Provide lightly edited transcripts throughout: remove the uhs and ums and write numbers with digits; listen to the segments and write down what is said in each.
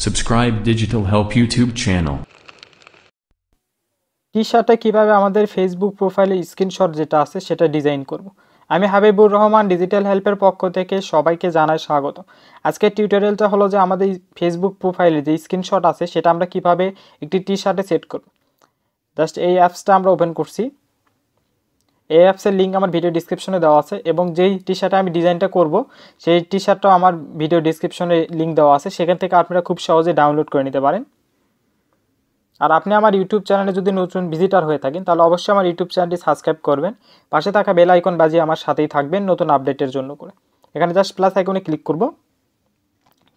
Subscribe Digital Help YouTube channel. টি-শার্টে কিভাবে আমাদের Facebook প্রোফাইলে স্ক্রিনশট যেটা আছে সেটা ডিজাইন করব। আমি হাবিবুর রহমান ডিজিটাল হেল্পের পক্ষ থেকে সবাইকে জানাই স্বাগত। আজকের টিউটোরিয়ালটা হলো যে আমাদের ফেসবুক প্রোফাইলে যে স্ক্রিনশট আছে সেটা আমরা কিভাবে একটি টি-শার্টে সেট করব। জাস্ট এই অ্যাপসটা আমরা ওপেন করছি। এই অ্যাপসের লিঙ্ক আমার ভিডিও ডিসক্রিপশনে দেওয়া আছে এবং যেই টি-শার্টে আমি ডিজাইনটা করব সেই টি-শার্টটাও আমার ভিডিও ডিসক্রিপশনে লিঙ্ক দেওয়া আছে, সেখান থেকে আপনারা খুব সহজে ডাউনলোড করে নিতে পারেন। আর আপনি আমার ইউটিউব চ্যানেলে যদি নতুন ভিজিটার হয়ে থাকেন তাহলে অবশ্যই আমার ইউটিউব চ্যানেলটি সাবস্ক্রাইব করবেন, পাশে থাকা বেল আইকন বাজিয়ে আমার সাথেই থাকবেন নতুন আপডেটের জন্য করে। এখানে জাস্ট প্লাস আইকনে ক্লিক করব,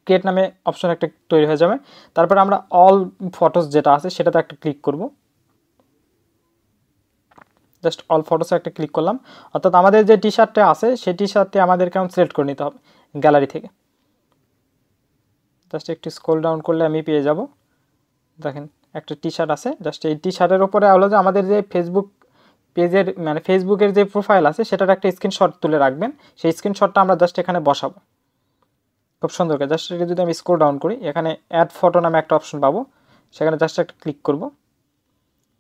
ক্রিয়েট নামে অপশন একটা তৈরি হয়ে যাবে। তারপর আমরা অল ফটোস যেটা আছে সেটাতে একটা ক্লিক করব, জাস্ট অল ফটোসে একটা ক্লিক করলাম। অর্থাৎ আমাদের যে টি শার্টটা আছে সেই টি শার্টটি আমাদেরকে সিলেক্ট করে নিতে হবে গ্যালারি থেকে। জাস্ট একটু স্ক্রল ডাউন করলে আমি পেয়ে যাব, দেখেন একটা টি শার্ট আছে। জাস্ট এই টি শার্টের উপরে হলো যে আমাদের যে ফেসবুক পেজের মানে ফেসবুকের যে প্রোফাইল আছে সেটার একটা স্ক্রিনশট তুলে রাখবেন। সেই স্ক্রিনশটটা আমরা জাস্ট এখানে বসাবো খুব সুন্দর করে। জাস্ট এটা যদি আমি স্ক্রল ডাউন করি, এখানে অ্যাড ফটো নামে একটা অপশন পাবো, সেখানে জাস্ট একটা ক্লিক করব।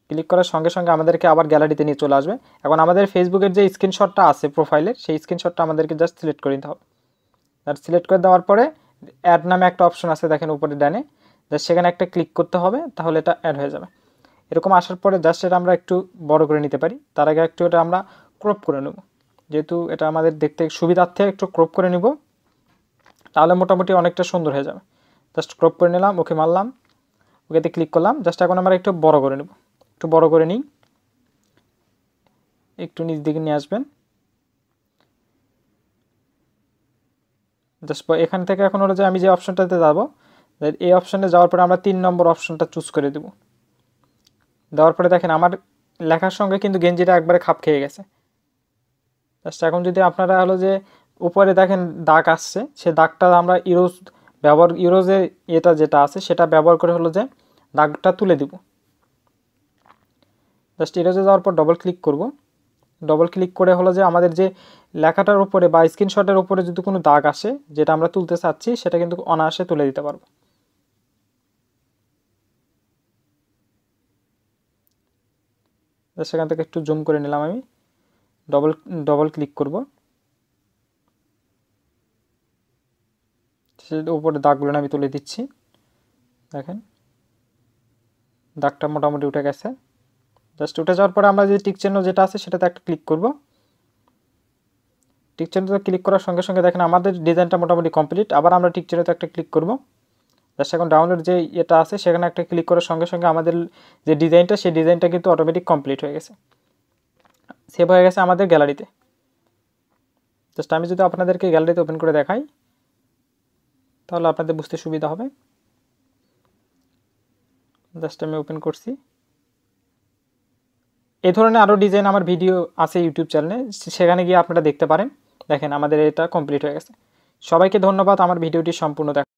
ক্লিক করার সঙ্গে সঙ্গে আমাদেরকে আবার গ্যালারিতে নিয়ে চলে আসবে। এখন আমাদের ফেসবুকের যে স্ক্রিনশটটা আছে প্রোফাইলের সেই স্ক্রিনশটটা আমাদেরকে জাস্ট সিলেক্ট করে নিতে হবে। আর সিলেক্ট করে দেওয়ার পরে অ্যাড নামে একটা অপশন আছে দেখেন উপরে ডানে, জাস্ট সেখানে একটা ক্লিক করতে হবে, তাহলে এটা অ্যাড হয়ে যাবে। এরকম আসার পরে জাস্ট এটা আমরা একটু বড় করে নিতে পারি। তার আগে একটু এটা আমরা ক্রপ করে নেব, যেহেতু এটা আমাদের দেখতে সুবিধার্থে একটু ক্রপ করে নিব, তাহলে মোটামুটি অনেকটা সুন্দর হয়ে যাবে। জাস্ট ক্রপ করে নিলাম, ওকে মারলাম, ওকেতে ক্লিক করলাম। জাস্ট এখন আমরা একটু বড় করে নেব, একটু বড় করে নিই, একটু নিচ দিকে নিয়ে আসবেন। জাস্ট এখান থেকে এখন হলো যে আমি যে অপশনটাতে যাব, এই অপশনে যাওয়ার পরে আমরা 3 নম্বর অপশনটা চুজ করে দেব। দেওয়ার পরে দেখেন আমার লেখার সঙ্গে কিন্তু গেঞ্জিটা একবারে খাপ খেয়ে গেছে। জাস্ট এখন যদি আপনারা হলো যে উপরে দেখেন দাগ আসছে, সেই দাগটা আমরা ইরোজের এটা যেটা আছে সেটা ব্যবহার করে হলো যে দাগটা তুলে দিব। জাস্ট ইরোজে যাওয়ার পর ডবল ক্লিক করব। ডবল ক্লিক করে হলো যে আমাদের যে লেখাটার উপরে বা স্ক্রিনশটের উপরে যদি কোনো দাগ আসে যেটা আমরা তুলতে চাচ্ছি সেটা কিন্তু অনায়াসে তুলে দিতে পারবো। সেখান থেকে একটু জুম করে নিলাম আমি, ডবল ক্লিক করব। উপরে দাগগুলো আমি তুলে দিচ্ছি, দেখেন দাগটা মোটামুটি উঠে গেছে। জাস্ট উঠে যাওয়ার পরে আমরা যে টিক চিহ্ন যেটা আছে সেটাতে একটা ক্লিক করব। টিক চিহ্নতে ক্লিক করার সঙ্গে সঙ্গে দেখেন আমাদের ডিজাইনটা মোটামুটি কমপ্লিট। আবার আমরা টিক চিহ্নতে একটা ক্লিক করব। জাস্ট এখন ডাউনলোড যে এটা আছে সেখানে একটা ক্লিক করার সঙ্গে সঙ্গে আমাদের যে ডিজাইনটা সেই ডিজাইনটা কিন্তু অটোমেটিক কমপ্লিট হয়ে গেছে, সেভ হয়ে গেছে আমাদের গ্যালারিতে। জাস্ট আমি যদি আপনাদেরকে গ্যালারিতে ওপেন করে দেখাই তাহলে আপনাদের বুঝতে সুবিধা হবে। জাস্ট আমি ওপেন করছি। এই ধরনের আরও ডিজাইন আমার ভিডিও আছে ইউটিউব চ্যানেলে, সেখানে গিয়ে আপনারা দেখতে পারেন। দেখেন আমাদের এটা কমপ্লিট হয়ে গেছে। সবাইকে ধন্যবাদ আমার ভিডিওটি সম্পূর্ণ দেখা।